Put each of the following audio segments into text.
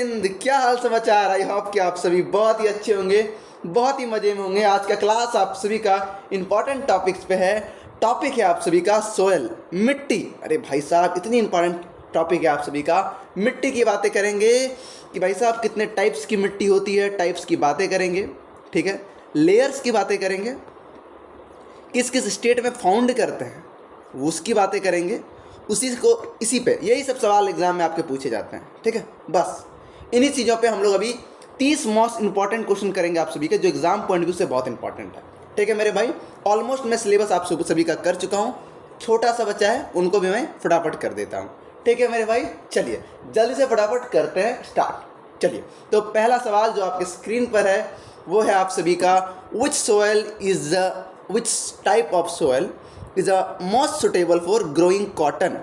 हिंद, क्या हाल समाचार। I hope कि आप सभी बहुत ही अच्छे होंगे, बहुत ही मज़े में होंगे। आज का क्लास आप सभी का इम्पॉर्टेंट टॉपिक्स पे है। टॉपिक है आप सभी का सोयल, मिट्टी। अरे भाई साहब, इतनी इंपॉर्टेंट टॉपिक है आप सभी का। मिट्टी की बातें करेंगे कि भाई साहब कितने टाइप्स की मिट्टी होती है, टाइप्स की बातें करेंगे, ठीक है। लेयर्स की बातें करेंगे, किस किस स्टेट में फाउंड करते हैं उसकी बातें करेंगे। इसी पे यही सब सवाल एग्जाम में आपके पूछे जाते हैं, ठीक है। बस इन्हीं चीज़ों पे हम लोग अभी 30 मोस्ट इंपॉर्टेंट क्वेश्चन करेंगे आप सभी के, जो एग्जाम पॉइंट व्यू से बहुत इंपॉर्टेंट है, ठीक है मेरे भाई। ऑलमोस्ट मैं सिलेबस आप सभी का कर चुका हूँ, छोटा सा बच्चा है उनको भी मैं फटाफट कर देता हूँ, ठीक है मेरे भाई। चलिए जल्दी से फटाफट करते हैं स्टार्ट। चलिए, तो पहला सवाल जो आपके स्क्रीन पर है वो है आप सभी का, which type of soil is a most suitable for growing cotton.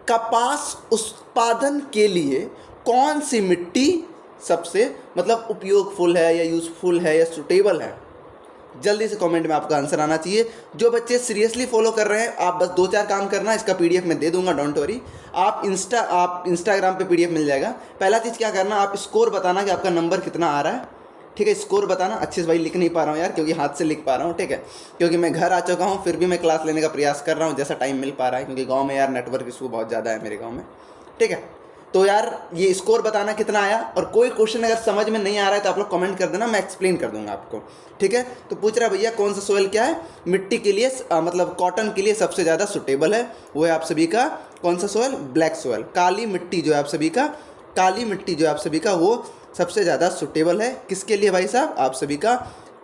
कपास उत्पादन के लिए कौन सी मिट्टी सबसे मतलब उपयोगफुल है या यूजफुल है या सुटेबल है। जल्दी से कमेंट में आपका आंसर आना चाहिए। जो बच्चे सीरियसली फॉलो कर रहे हैं, आप बस 2-4 काम करना, इसका पीडीएफ मैं दे दूंगा, डोंट वरी। आप इंस्टाग्राम पे पीडीएफ मिल जाएगा। पहला चीज़ क्या करना, आप स्कोर बताना कि आपका नंबर कितना आ रहा है, ठीक है। स्कोर बताना। अच्छे से भाई लिख नहीं पा रहा हूँ यार, क्योंकि हाथ से लिख पा रहा हूँ, ठीक है, क्योंकि मैं घर आ चुका हूँ, फिर भी मैं क्लास लेने का प्रयास कर रहा हूँ जैसा टाइम मिल पा रहा है, क्योंकि गाँव में यार नेटवर्क इशू बहुत ज़्यादा है मेरे गाँव में, ठीक है। तो यार ये स्कोर बताना कितना आया, और कोई क्वेश्चन अगर समझ में नहीं आ रहा है तो आप लोग कमेंट कर देना, मैं एक्सप्लेन कर दूंगा आपको, ठीक है। तो पूछ रहा है भैया कौन सा सोयल क्या है मिट्टी के लिए, मतलब कॉटन के लिए सबसे ज़्यादा सुटेबल है। वो है आप सभी का कौन सा सोयल, ब्लैक सोयल, काली मिट्टी जो है आप सभी का, काली मिट्टी जो है आप सभी का वो सबसे ज़्यादा सुटेबल है। किसके लिए भाई साहब, आप सभी का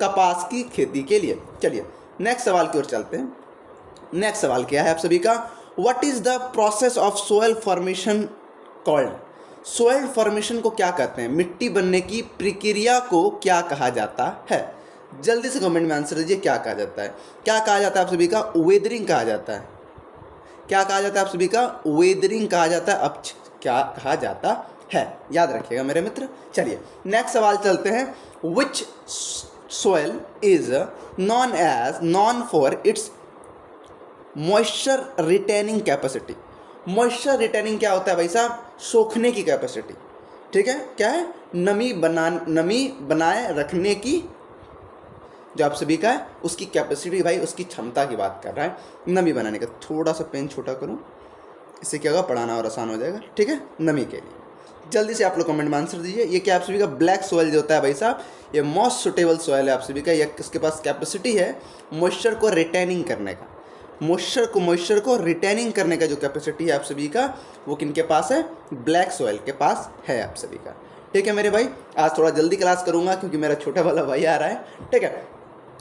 कपास की खेती के लिए। चलिए नेक्स्ट सवाल की ओर चलते हैं। नेक्स्ट सवाल क्या है आप सभी का, what is the process of soil formation called. Soil formation को क्या कहते हैं, मिट्टी बनने की प्रक्रिया को क्या कहा जाता है। जल्दी से कमेंट में आंसर दीजिए, क्या कहा जाता है। क्या कहा जाता है आप सभी का, वेदरिंग कहा जाता है। क्या कहा जाता है आप सभी का, वेदरिंग कहा जाता है। अब क्या कहा जाता है, याद रखिएगा मेरे मित्र। चलिए नेक्स्ट सवाल चलते हैं। Which soil is known for its moisture retaining capacity. Moisture retaining क्या होता है भाई साहब, सोखने की कैपेसिटी, ठीक है। क्या है, नमी बनाए रखने की जो आप सभी का है उसकी कैपेसिटी, भाई उसकी क्षमता की बात कर रहा है, नमी बनाने का। थोड़ा सा पेन छोटा करूं, इससे क्या होगा, पढ़ाना और आसान हो जाएगा, ठीक है। नमी के लिए जल्दी से आप लोग कमेंट में आंसर दीजिए। ये क्या आप सभी का ब्लैक सोयल जो होता है भाई साहब, ये मोस्ट सुटेबल सोयल है आप सभी का। ये इसके पास कैपेसिटी है मॉइस्चर को रिटेनिंग करने का, मॉइस्चर को रिटेनिंग करने का जो कैपेसिटी है आप सभी का, वो किनके पास है, ब्लैक सोयल के पास है आप सभी का, ठीक है मेरे भाई। आज थोड़ा जल्दी क्लास करूंगा क्योंकि मेरा छोटा वाला भाई आ रहा है, ठीक है।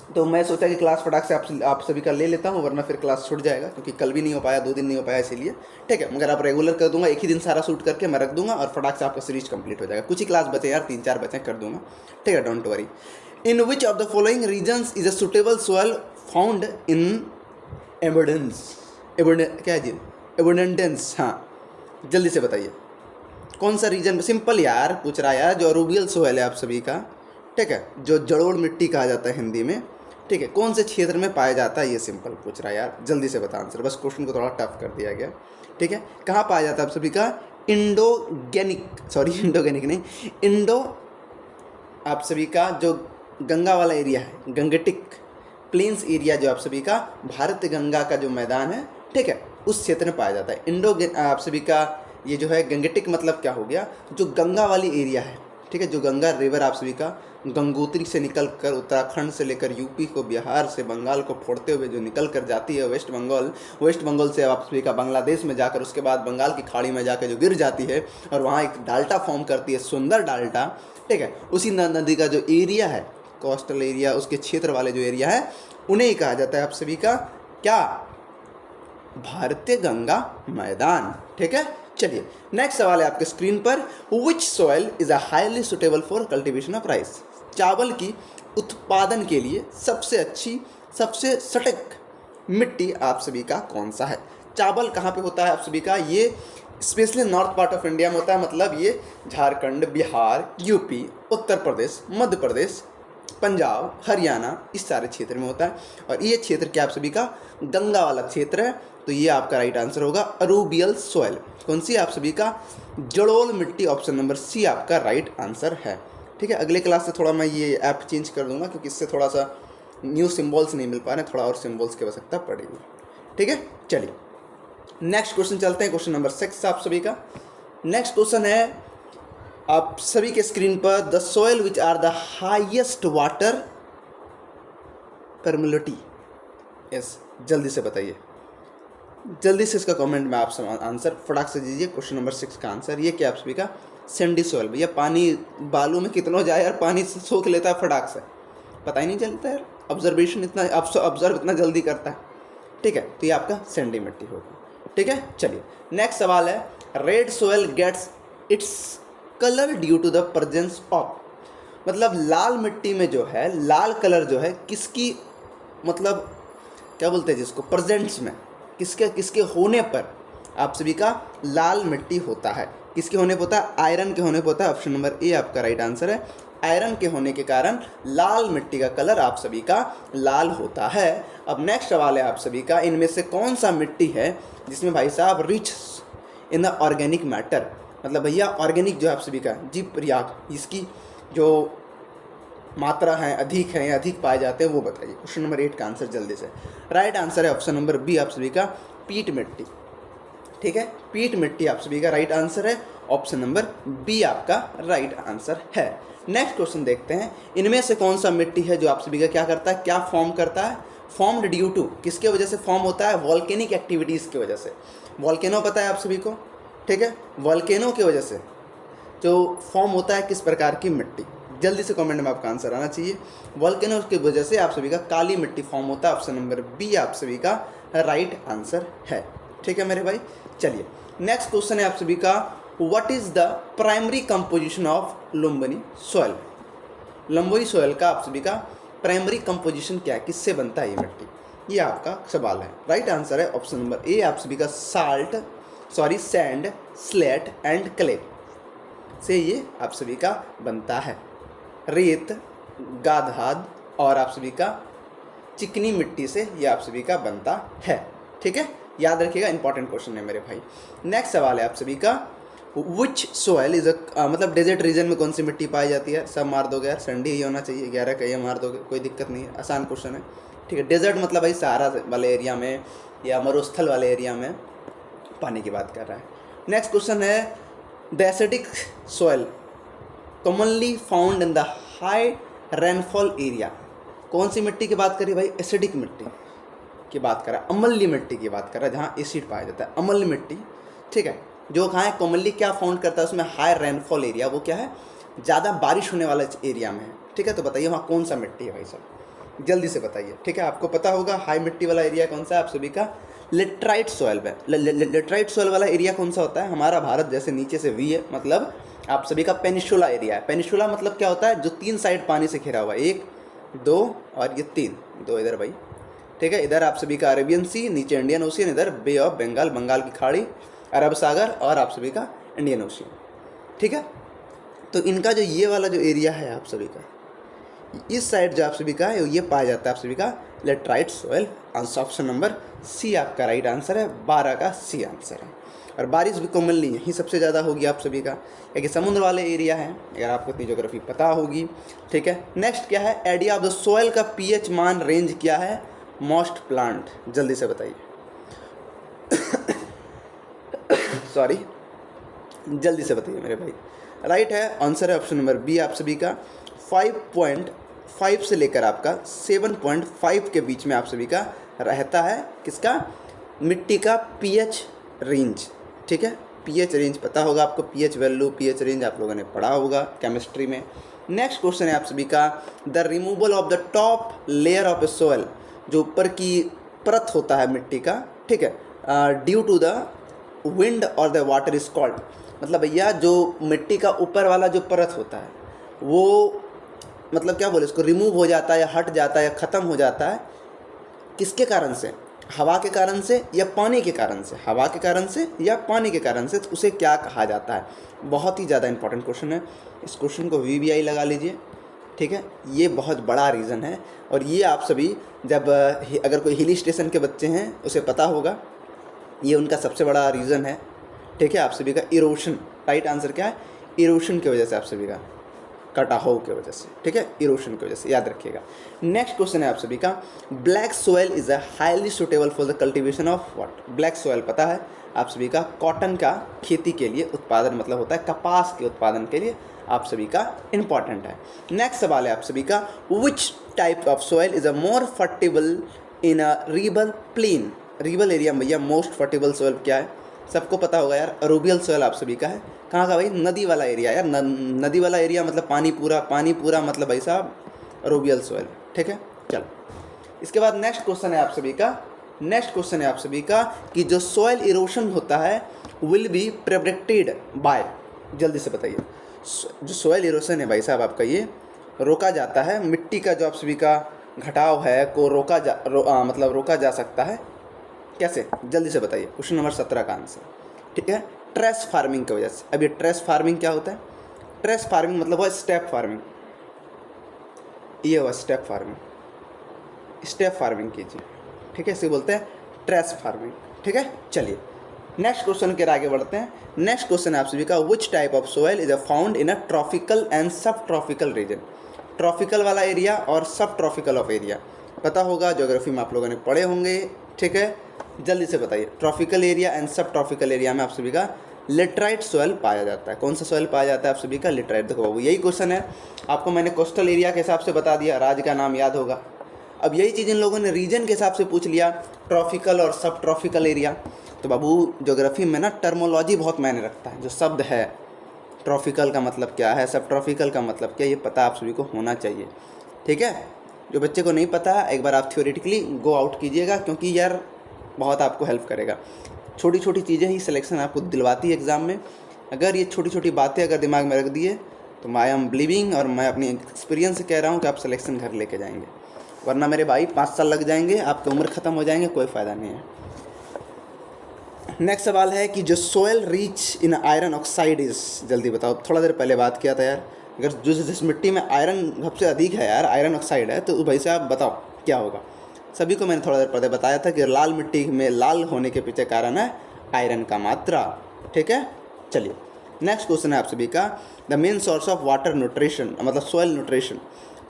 तो मैं सोचा कि क्लास फटाक से आप सभी का ले लेता हूँ, वरना फिर क्लास छूट जाएगा, क्योंकि कल भी नहीं हो पाया, 2 दिन नहीं हो पाया इसीलिए, ठीक है। मगर आप रेगुलर कर दूंगा, एक ही दिन सारा शूट करके मैं रख दूंगा और फटाक से आपका सीरीज कंप्लीट हो जाएगा। कुछ ही क्लास बचे यार, 3-4 बचे, कर दूंगा, ठीक है, don't worry. In which of the following reasons is a suitable soil found in abundance. हाँ जल्दी से बताइए कौन सा रीजन। सिंपल यार पूछ रहा है यार, जो रूबियल सोयल है आप सभी का, ठीक है, जो जड़ोड़ मिट्टी कहा जाता है हिंदी में, ठीक है, कौन से क्षेत्र में पाया जाता है, ये सिंपल पूछ रहा है यार। जल्दी से बता आंसर, बस क्वेश्चन को थोड़ा टफ कर दिया गया, ठीक है। कहाँ पाया जाता है आप सभी का, इंडोगेनिक नहीं, इंडो आप सभी का जो गंगा वाला एरिया है, गंगटिक प्लेन्स एरिया जो आप सभी का, भारत गंगा का जो मैदान है, ठीक है, उस क्षेत्र में पाया जाता है। आप सभी का ये जो है गंगटिक मतलब क्या हो गया, जो गंगा वाली एरिया है, ठीक है, जो गंगा रिवर आप सभी का गंगोत्री से निकल कर उत्तराखंड से लेकर यूपी को, बिहार से बंगाल को फोड़ते हुए जो निकल कर जाती है वेस्ट बंगाल से आप सभी का बांग्लादेश में जाकर, उसके बाद बंगाल की खाड़ी में जाकर जो गिर जाती है और वहाँ एक डाल्टा फॉर्म करती है, सुंदर डाल्टा, ठीक है। उसी नदी का जो एरिया है, कोस्टल एरिया, उसके क्षेत्र वाले जो एरिया है, उन्हें ही कहा जाता है आप सभी का क्या, भारतीय गंगा मैदान, ठीक है। चलिए नेक्स्ट सवाल है आपके स्क्रीन पर, विच soil is a highly suitable for cultivation of rice. चावल की उत्पादन के लिए सबसे अच्छी, सबसे सटीक मिट्टी आप सभी का कौन सा है। चावल कहाँ पे होता है आप सभी का, ये specially north part of India में होता है, मतलब ये झारखंड, बिहार, यूपी, उत्तर प्रदेश, मध्य प्रदेश, पंजाब, हरियाणा, इस सारे क्षेत्र में होता है। और ये क्षेत्र क्या आप सभी का गंगा वाला क्षेत्र है, तो ये आपका राइट आंसर होगा अरूबियल सॉइल। कौन सी आप सभी का जड़ोल मिट्टी, ऑप्शन नंबर सी आपका राइट आंसर है। ठीक है, अगले क्लास से थोड़ा मैं ये ऐप चेंज कर दूंगा क्योंकि इससे थोड़ा सा न्यू सिम्बॉल्स नहीं मिल पा रहे, थोड़ा और सिम्बॉल्स की आवश्यकता पड़ेगी। ठीक है, चलिए नेक्स्ट क्वेश्चन चलते हैं, क्वेश्चन नंबर 6 आप सभी का। नेक्स्ट क्वेश्चन है आप सभी के स्क्रीन पर, the soil which are the highest water permeability yes, जल्दी से बताइए, जल्दी से इसका कमेंट में आप आंसर फटाक से दीजिए। क्वेश्चन नंबर 6 का आंसर ये क्या आप सभी का सैंडी सोयल। भैया पानी बालू में कितना जाए यार, पानी से सोख लेता है फटाक से, पता ही नहीं चलता यार, ऑब्जर्वेशन इतना ऑब्जर्व इतना जल्दी करता है। ठीक है, तो ये आपका सैंडी मिट्टी होगी। ठीक है, चलिए नेक्स्ट सवाल है, red soil gets its colour due to the presence of, मतलब लाल मिट्टी में जो है लाल कलर जो है किसकी, मतलब क्या बोलते हैं जिसको, प्रेजेंट्स में, किसके होने पर आप सभी का लाल मिट्टी होता है। किसके होने पर होता है, आयरन के होने पर होता है। ऑप्शन नंबर ए आपका राइट आंसर है, आयरन के होने के कारण लाल मिट्टी का कलर आप सभी का लाल होता है। अब नेक्स्ट सवाल है आप सभी का, इनमें से कौन सा मिट्टी है जिसमें भाई साहब rich in the organic matter, मतलब भैया ऑर्गेनिक जो आप सभी का जीव पर्याग इसकी जो मात्रा है अधिक है या अधिक पाए जाते हैं वो बताइए। क्वेश्चन नंबर 8 का आंसर जल्दी से, राइट आंसर है ऑप्शन नंबर बी आप सभी का पीट मिट्टी। ठीक है, पीट मिट्टी आप सभी का राइट आंसर है, ऑप्शन नंबर बी आपका राइट आंसर है। नेक्स्ट क्वेश्चन देखते हैं, इनमें से कौन सा मिट्टी है जो आप सभी का क्या करता है, क्या फॉर्म करता है, फॉर्म्ड ड्यू टू, किसके वजह से फॉर्म होता है, वॉल्केनिक एक्टिविटीज़ की वजह से। वॉल्केनो पता है आप सभी को, ठीक है, वॉल्केनो की वजह से जो फॉर्म होता है किस प्रकार की मिट्टी, जल्दी से कमेंट में आपका आंसर आना चाहिए। वॉल्केनो की वजह से आप सभी का काली मिट्टी फॉर्म होता है, ऑप्शन नंबर बी आप सभी का राइट आंसर है। ठीक है मेरे भाई, चलिए नेक्स्ट क्वेश्चन है आप सभी का, what is the primary composition of Lumbini soil. Lumbini soil का आप सभी का प्राइमरी कंपोजिशन क्या है, किससे बनता है ये मिट्टी, ये आपका सवाल है। राइट आंसर है ऑप्शन नंबर ए आप सभी का सैंड, स्लेट एंड क्ले से ये आप सभी का बनता है। रेत, गाधाद और आप सभी का चिकनी मिट्टी से ये आप सभी का बनता है। ठीक है, याद रखिएगा, इंपॉर्टेंट क्वेश्चन है मेरे भाई। नेक्स्ट सवाल है आप सभी का, विच सोयल इज मतलब डेजर्ट रीजन में कौन सी मिट्टी पाई जाती है। सब मार दोगे यार, संडे ही होना चाहिए, 11 का ये मार दोगे, कोई दिक्कत नहीं है, आसान क्वेश्चन है। ठीक है, डेजर्ट मतलब भाई सहारा वाले एरिया में या मरुस्थल वाले एरिया में पानी की बात कर रहा है। नेक्स्ट क्वेश्चन है, the acidic soil commonly found in the high rainfall area. कौन सी मिट्टी की बात करी भाई, एसिडिक मिट्टी की बात कर रहा है, अम्लीय मिट्टी की बात कर रहा है, जहाँ एसिड पाया जाता है, अम्लीय मिट्टी। ठीक है, जो कहाँ है, कॉमनली क्या फाउंड करता है उसमें, हाई रेनफॉल एरिया, वो क्या है, ज़्यादा बारिश होने वाले एरिया में है। ठीक है, तो बताइए वहाँ कौन सा मिट्टी है भाई साहब, जल्दी से बताइए। ठीक है, आपको पता होगा हाई मिट्टी वाला एरिया कौन सा है आप सभी का, लेटराइट सॉइल है। लेटराइट सॉइल वाला एरिया कौन सा होता है, हमारा भारत जैसे नीचे से वी है, मतलब आप सभी का पेनिनसुला एरिया है। पेनिनसुला मतलब क्या होता है, जो 3 साइड पानी से घिरा हुआ है, 1 2 और ये 3, 2 इधर भाई। ठीक है, इधर आप सभी का अरेबियन सी, नीचे इंडियन ओशियन, इधर बे ऑफ बंगाल, बंगाल की खाड़ी, अरब सागर और आप सभी का इंडियन ओशियन। ठीक है, तो इनका जो ये वाला जो एरिया है आप सभी का, इस साइड जो आप सभी का है ये पाया जाता है आप सभी का laterite soil. Option number C आपका राइट आंसर है, 12 का सी आंसर है। और बारिश भी कॉमनली यहीं सबसे ज़्यादा होगी आप सभी का, क्योंकि समुद्र वाले एरिया है, अगर आपको इतनी ज्योग्राफी पता होगी। ठीक है, नेक्स्ट क्या है, आइडिया ऑफ द सॉइल का पीएच मान रेंज क्या है, मोस्ट प्लांट, जल्दी से बताइए सॉरी, जल्दी से बताइए मेरे भाई। राइट है, आंसर है ऑप्शन नंबर बी आप सभी का 5.5 से लेकर आपका 7.5 के बीच में आप सभी का रहता है, किसका, मिट्टी का पीएच रेंज। ठीक है, पीएच रेंज पता होगा आपको, पीएच वैल्यू, पीएच रेंज आप लोगों ने पढ़ा होगा केमिस्ट्री में। नेक्स्ट क्वेश्चन है आप सभी का, the removal of the top layer of A soil, जो ऊपर की परत होता है मिट्टी का, ठीक है, ड्यू टू द विंड और द वाटर इज कॉल्ड, मतलब भैया जो मिट्टी का ऊपर वाला जो परत होता है वो मतलब क्या बोले उसको, रिमूव हो जाता है या हट जाता है या ख़त्म हो जाता है, किसके कारण से, हवा के कारण से या पानी के कारण से, हवा के कारण से या पानी के कारण से, तो उसे क्या कहा जाता है। बहुत ही ज़्यादा इंपॉर्टेंट क्वेश्चन है, इस क्वेश्चन को VBI लगा लीजिए। ठीक है, ये बहुत बड़ा रीज़न है। और ये आप सभी जब अगर कोई हिली स्टेशन के बच्चे हैं उसे पता होगा, ये उनका सबसे बड़ा रीज़न है। ठीक है, आप सभी का इरोशन, राइट आंसर क्या है, इरोशन की वजह से, आप सभी का कटाव की वजह से। ठीक है, इरोशन की वजह से, याद रखिएगा। नेक्स्ट क्वेश्चन है आप सभी का, black soil is a highly suitable for the cultivation of what. Black soil पता है आप सभी का, कॉटन का खेती के लिए उत्पादन, मतलब होता है कपास के उत्पादन के लिए आप सभी का इंपॉर्टेंट है। नेक्स्ट सवाल है आप सभी का, which type of soil is a more fertile in a रिबल प्लेन। रिबल एरिया में भैया मोस्ट फर्टिबल सोयल क्या है, सबको पता होगा यार, अरूबियल सोयल आप सभी का है। कहाँ का भाई, नदी वाला एरिया यार, नदी वाला एरिया मतलब पानी पूरा मतलब भाई साहब अरूबियल सोयल। ठीक है, चलो इसके बाद नेक्स्ट क्वेश्चन है आप सभी का, नेक्स्ट क्वेश्चन है आप सभी का कि जो सॉइल इरोशन होता है विल बी प्रिवेंटेड बाय, जल्दी से बताइए। जो सॉइल इरोशन है भाई साहब आपका, ये रोका जाता है, मिट्टी का जो आप सभी का घटाव है को रोका जा सकता है कैसे, जल्दी से बताइए। क्वेश्चन नंबर 17 का आंसर। ठीक है, ट्रेस फार्मिंग की वजह से। अब ये ट्रेस फार्मिंग क्या होता है, ट्रेस फार्मिंग मतलब हुआ स्टेप फार्मिंग, ये हुआ स्टेप फार्मिंग, स्टेप फार्मिंग कीजिए। ठीक है, इसे बोलते हैं ट्रेस फार्मिंग। ठीक है, चलिए नेक्स्ट क्वेश्चन के आगे बढ़ते हैं। नेक्स्ट क्वेश्चन है आप सभी का, which type of soil is found in a tropical and सब ट्रॉपिकल रीजन। ट्रॉपिकल वाला एरिया और सब ट्रॉपिकल ऑफ एरिया पता होगा, ज्योग्राफी में आप लोगों ने पढ़े होंगे। ठीक है, जल्दी से बताइए। ट्रॉपिकल एरिया एंड सब ट्रॉपिकल एरिया में आप सभी का लेटराइट सोयल पाया जाता है। कौन सा सोयल पाया जाता है आप सभी का, लेटराइट। देखो बाबू, यही क्वेश्चन है, आपको मैंने कोस्टल एरिया के हिसाब से बता दिया, राज्य का नाम याद होगा। अब यही चीज़ इन लोगों ने रीजन के हिसाब से पूछ लिया, ट्रॉपिकल और सब ट्रॉपिकल एरिया। तो बाबू ज्योग्राफी में ना टर्मोलॉजी बहुत मायने रखता है, जो शब्द है, ट्रॉपिकल का मतलब क्या है, सब ट्रॉपिकल का मतलब क्या, ये पता आप सभी को होना चाहिए। ठीक है, जो बच्चे को नहीं पता एक बार आप थ्योरेटिकली गो आउट कीजिएगा, क्योंकि यार बहुत आपको हेल्प करेगा। छोटी छोटी चीज़ें ही सिलेक्शन आपको दिलवाती है एग्ज़ाम में। अगर ये छोटी छोटी बातें अगर दिमाग में रख दिए तो आई एम बिलीविंग, और मैं अपनी एक्सपीरियंस से कह रहा हूँ कि आप सिलेक्शन घर लेके जाएंगे, वरना मेरे भाई 5 साल लग जाएंगे, आपकी उम्र ख़त्म हो जाएंगे, कोई फ़ायदा नहीं है। नेक्स्ट सवाल है कि जो soil rich in iron oxide is, जल्दी बताओ। थोड़ा देर पहले बात किया था यार, अगर जिस मिट्टी में आयरन सबसे अधिक है यार, आयरन ऑक्साइड है, तो भाई साहब बताओ क्या होगा। सभी को मैंने थोड़ा देर पहले बताया था कि लाल मिट्टी में लाल होने के पीछे कारण है आयरन का मात्रा। ठीक है, चलिए नेक्स्ट क्वेश्चन है आप सभी का, the main source of water nutrition, मतलब सोयल न्यूट्रिशन।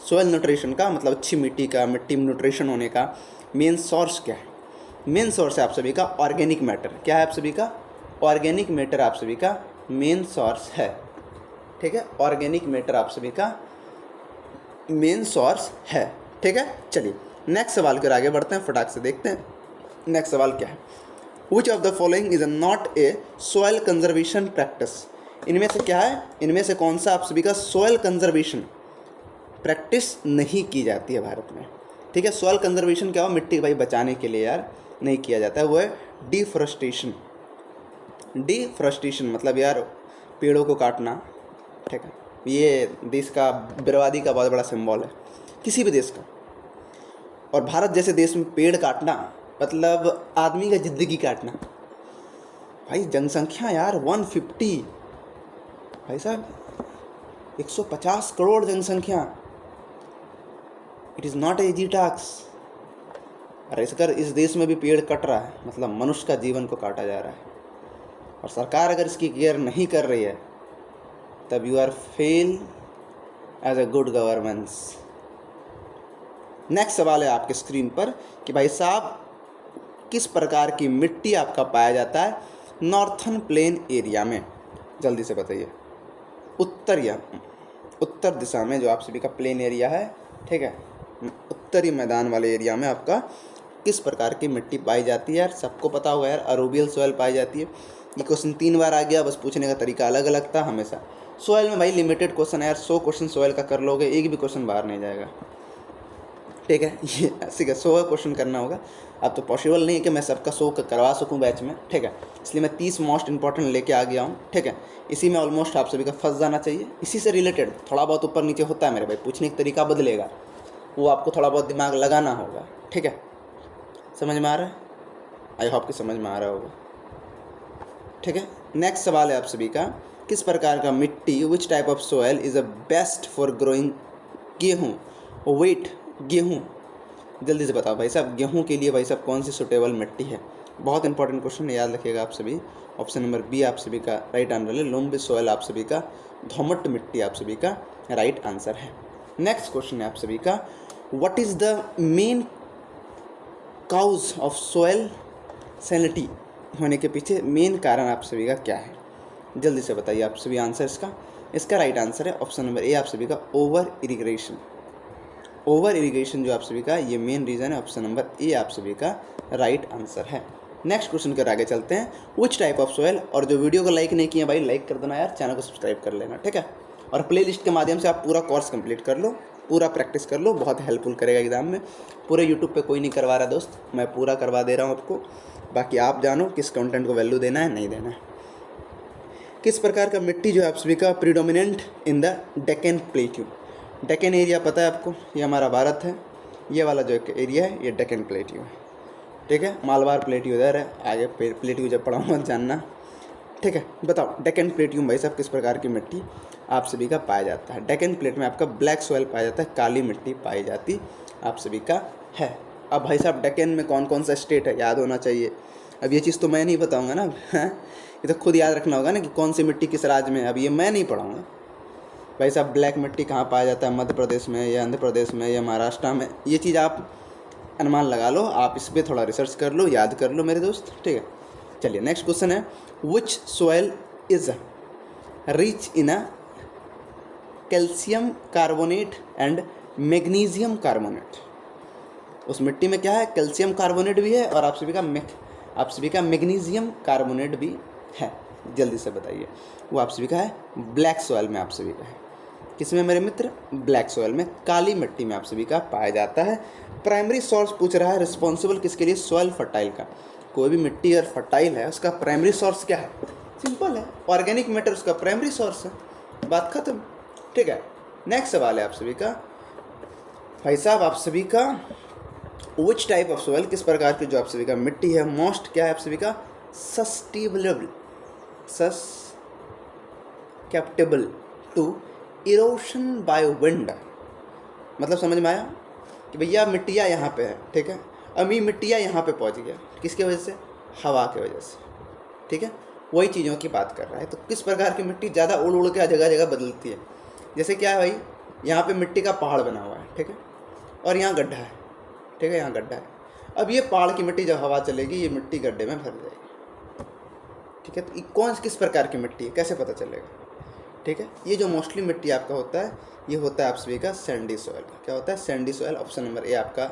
सोयल न्यूट्रिशन का मतलब अच्छी मिट्टी में न्यूट्रिशन होने का मेन सोर्स क्या है। मेन सोर्स है आप सभी का ऑर्गेनिक मैटर। क्या है आप सभी का, ऑर्गेनिक मैटर आप सभी का मेन सोर्स है। ठीक है, ऑर्गेनिक मैटर आप सभी का मेन सोर्स है। ठीक है, चलिए नेक्स्ट सवाल के आगे बढ़ते हैं, फटाक से देखते हैं नेक्स्ट सवाल क्या है। विच of the following is not a soil conservation practice. इनमें से क्या है, इनमें से कौन सा आप सभी का सॉइल कंजर्वेशन प्रैक्टिस नहीं की जाती है भारत में। ठीक है, सॉइल कंजर्वेशन क्या हो, मिट्टी भाई बचाने के लिए यार नहीं किया जाता है, वो है डिफॉरेस्टेशन। डिफॉरेस्टेशन मतलब यार पेड़ों को काटना। ठीक है, ये देश का बर्बादी का बहुत बड़ा सिंबल है, किसी भी देश का। और भारत जैसे देश में पेड़ काटना मतलब आदमी का ज़िंदगी काटना। भाई जनसंख्या यार 150, भाई साहब 150 करोड़ जनसंख्या, it is not a easy task. और इसकर इस देश में भी पेड़ कट रहा है, मतलब मनुष्य का जीवन को काटा जा रहा है, और सरकार अगर इसकी केयर नहीं कर रही है तब you are fail as a good governance. Next सवाल है आपके स्क्रीन पर कि भाई साहब किस प्रकार की मिट्टी आपका पाया जाता है नॉर्थन प्लेन एरिया में, जल्दी से बताइए। उत्तर दिशा में जो आप सभी का प्लेन एरिया है, ठीक है, उत्तरी मैदान वाले एरिया में आपका किस प्रकार की मिट्टी पाई जाती है। यार सबको पता होगा यार, अरूबियल सोयल पाई जाती है। ये क्वेश्चन 3 बार आ गया, बस पूछने का तरीका अलग अलग था हमेशा। सोयल में भाई लिमिटेड क्वेश्चन है यार, 100 क्वेश्चन सोयल का कर लोगे, एक भी क्वेश्चन बाहर नहीं जाएगा। ठीक है, ये ऐसे का 100 क्वेश्चन करना होगा। अब तो पॉसिबल नहीं है कि मैं सबका 100 करवा सकूं बैच में। ठीक है, इसलिए मैं 30 मोस्ट इंपॉर्टेंट लेके आ गया हूं। ठीक है, इसी में ऑलमोस्ट आप सभी का फंस जाना चाहिए। इसी से रिलेटेड थोड़ा बहुत ऊपर नीचे होता है मेरे भाई, पूछने का तरीका बदलेगा, वो आपको थोड़ा बहुत दिमाग लगाना होगा। ठीक है, समझ में आ रहा है, आई होप कि समझ में आ रहा होगा। ठीक है, नेक्स्ट सवाल है आप सभी का, किस प्रकार का मिट्टी, विच type of soil is a best for growing गेहूँ, वेट गेहूँ, जल्दी से बताओ भाई साहब, गेहूँ के लिए भाई साहब कौन सी सुटेबल मिट्टी है? बहुत इंपॉर्टेंट क्वेश्चन, याद रखिएगा आप सभी। ऑप्शन नंबर बी आप सभी का राइट आंसर है। लोम्बी सॉइल आप सभी का, दोमट मिट्टी आप सभी का राइट आंसर है। नेक्स्ट क्वेश्चन है आप सभी का, what is the main cause of soil salinity होने के पीछे मेन कारण आप सभी का क्या है? जल्दी से बताइए आप सभी आंसर इसका। इसका राइट आंसर है ऑप्शन नंबर ए आप सभी का, ओवर इरिगेशन। ओवर इरिगेशन जो आप सभी का ये मेन रीज़न है। ऑप्शन नंबर ए आप सभी का राइट आंसर है। नेक्स्ट क्वेश्चन कर आगे चलते हैं, विच टाइप ऑफ सॉइल, और जो वीडियो को लाइक नहीं किया भाई लाइक कर देना यार, चैनल को सब्सक्राइब कर लेना, ठीक है। और प्ले लिस्ट के माध्यम से आप पूरा कोर्स कंप्लीट कर लो, पूरा प्रैक्टिस कर लो, बहुत हेल्पफुल करेगा एग्जाम में। पूरे यूट्यूब पे कोई नहीं करवा रहा दोस्त, मैं पूरा करवा दे रहा हूँ आपको। बाकी आप जानो किस कंटेंट को वैल्यू देना है नहीं देना है। किस प्रकार का मिट्टी जो है आप सभी का predominant in the Deccan plateau? Deccan area पता है आपको, ये हमारा भारत है, ये वाला जो एरिया है ये डेक्कन प्लेट्यू है, ठीक है। मालवार प्लेट्यू उधर है, आगे प्लेट्यू जब पढ़ाऊँगा जानना, ठीक है। बताओ डेक्कन प्लेट्यू भाई साहब किस प्रकार की मिट्टी आप सभी का पाया जाता है? डेक्कन प्लेट में आपका ब्लैक सॉइल पाया जाता है, काली मिट्टी पाई जाती आप सभी का है। अब भाई साहब डेक्कन में कौन कौन सा स्टेट है याद होना चाहिए। अब ये चीज़ तो मैं नहीं बताऊँगा ना, ये तो खुद याद रखना होगा ना कि कौन सी मिट्टी किस राज्य में। अब ये मैं नहीं पढ़ाऊँगा भाई साहब। ब्लैक मिट्टी कहाँ पाया जाता है, मध्य प्रदेश में या आंध्र प्रदेश में या महाराष्ट्र में, ये चीज़ आप अनुमान लगा लो, आप इस पर थोड़ा रिसर्च कर लो, याद कर लो मेरे दोस्त, ठीक है। चलिए नेक्स्ट क्वेश्चन है, विच soil is rich in a calcium carbonate and magnesium carbonate? उस मिट्टी में क्या है, कैल्शियम कार्बोनेट भी है और आप सभी का मैग्नीशियम कार्बोनेट भी है। जल्दी से बताइए, वो आप सभी का है ब्लैक सॉइल में आप सभी का है। किसमें मेरे मित्र? ब्लैक सॉइल में, काली मिट्टी में आप सभी का पाया जाता है। प्राइमरी सोर्स पूछ रहा है, रिस्पॉन्सिबल किसके लिए? सॉइल फर्टाइल का। कोई भी मिट्टी अगर फर्टाइल है उसका प्राइमरी सोर्स क्या है? सिंपल है, ऑर्गेनिक मैटर उसका प्राइमरी सोर्स है, बात खत्म, ठीक है। नेक्स्ट सवाल है आप सभी का, भाई साहब आप सभी का विच टाइप ऑफ सॉइल, किस प्रकार की जो आप सभी का मिट्टी है मोस्ट क्या है आप सभी का? Sustainable to erosion by wind. मतलब समझ में आया कि भैया मिट्टियाँ यहाँ पे है, ठीक है। अब ये मिट्टियाँ यहाँ पे पहुँच गया, किसकी वजह से? हवा की वजह से, ठीक है। वही चीज़ों की बात कर रहा है। तो किस प्रकार की मिट्टी ज़्यादा उड़ उड़ के जगह जगह बदलती है? जैसे क्या है भाई, यहाँ पे मिट्टी का पहाड़ बना हुआ है, ठीक है, और यहाँ गड्ढा है, ठीक है, यहाँ गड्ढा है। अब ये पहाड़ की मिट्टी जब हवा चलेगी ये मिट्टी गड्ढे में भर जाएगी, ठीक है। तो कौन किस प्रकार की मिट्टी है कैसे पता चलेगा, ठीक है। ये जो मोस्टली मिट्टी आपका होता है ये होता है आप सभी का सैंडी सॉइल। क्या होता है? Sandy soil. Option number A आपका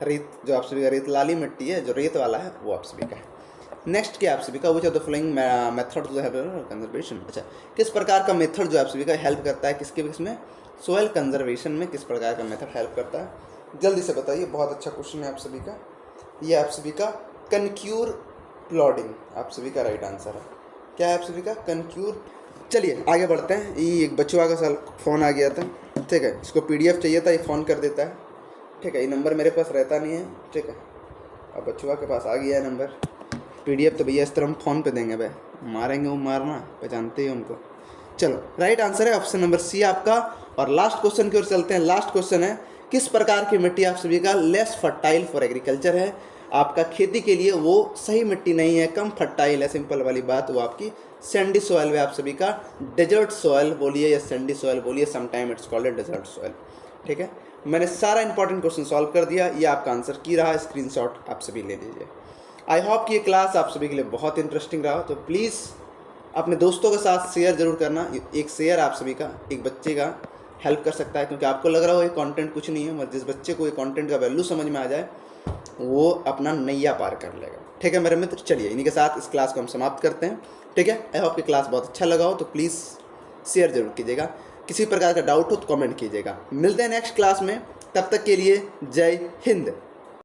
रेत, जो आप सभी का रेत लाली मिट्टी है, जो रेत वाला है वो आप सभी का है। नेक्स्ट क्या आप सभी का, which of the following method to conservation? अच्छा, किस प्रकार का मेथड जो आप सभी का हेल्प करता है किसमें? सॉइल कंजर्वेशन में किस प्रकार का मेथड हेल्प करता है? जल्दी से बताइए, बहुत अच्छा क्वेश्चन है आप सभी का। ये आप सभी का कनक्यूर प्लॉडिंग आप सभी का राइट आंसर है। क्या है आप सभी का? कनक्यूर। चलिए आगे बढ़ते हैं। ये एक बचुआ का फ़ोन आ गया था, ठीक है, इसको PDF चाहिए था, ये फ़ोन कर देता है, ठीक है। ये नंबर मेरे पास रहता नहीं है, ठीक है। अब बचुआ के पास आ गया है नंबर, PDF तो भैया इस तरह हम फ़ोन पे देंगे भाई, मारेंगे वो मारना, पहचानते ही उनको। चलो राइट आंसर है ऑप्शन नंबर सी आपका। और लास्ट क्वेश्चन की ओर चलते हैं। लास्ट क्वेश्चन है, किस प्रकार की मिट्टी आप सभी का लेस फर्टाइल फॉर एग्रीकल्चर है? आपका खेती के लिए वो सही मिट्टी नहीं है, कम फर्टाइल है, सिंपल वाली बात। वो आपकी सैंडी सॉइल है आप सभी का, डेजर्ट सॉइल बोलिए या सैंडी सॉइल बोलिए, sometime it's called desert soil, ठीक है। मैंने सारा इंपॉर्टेंट क्वेश्चन सॉल्व कर दिया, ये आपका आंसर की रहा, स्क्रीनशॉट आप सभी ले लीजिए। आई होप कि ये क्लास आप सभी के लिए बहुत इंटरेस्टिंग रहा, तो प्लीज़ अपने दोस्तों के साथ शेयर जरूर करना। एक शेयर आप सभी का एक बच्चे का हेल्प कर सकता है, क्योंकि आपको लग रहा हो ये कंटेंट कुछ नहीं है, मगर जिस बच्चे को ये कंटेंट का वैल्यू समझ में आ जाए वो अपना नैया पार कर लेगा, ठीक है मेरे मित्र। चलिए इन्हीं के साथ इस क्लास को हम समाप्त करते हैं, ठीक है। आई होप कि क्लास बहुत अच्छा लगा हो, तो प्लीज़ शेयर जरूर कीजिएगा। किसी प्रकार का डाउट हो तो कमेंट कीजिएगा। मिलते हैं नेक्स्ट क्लास में, तब तक के लिए जय हिंद।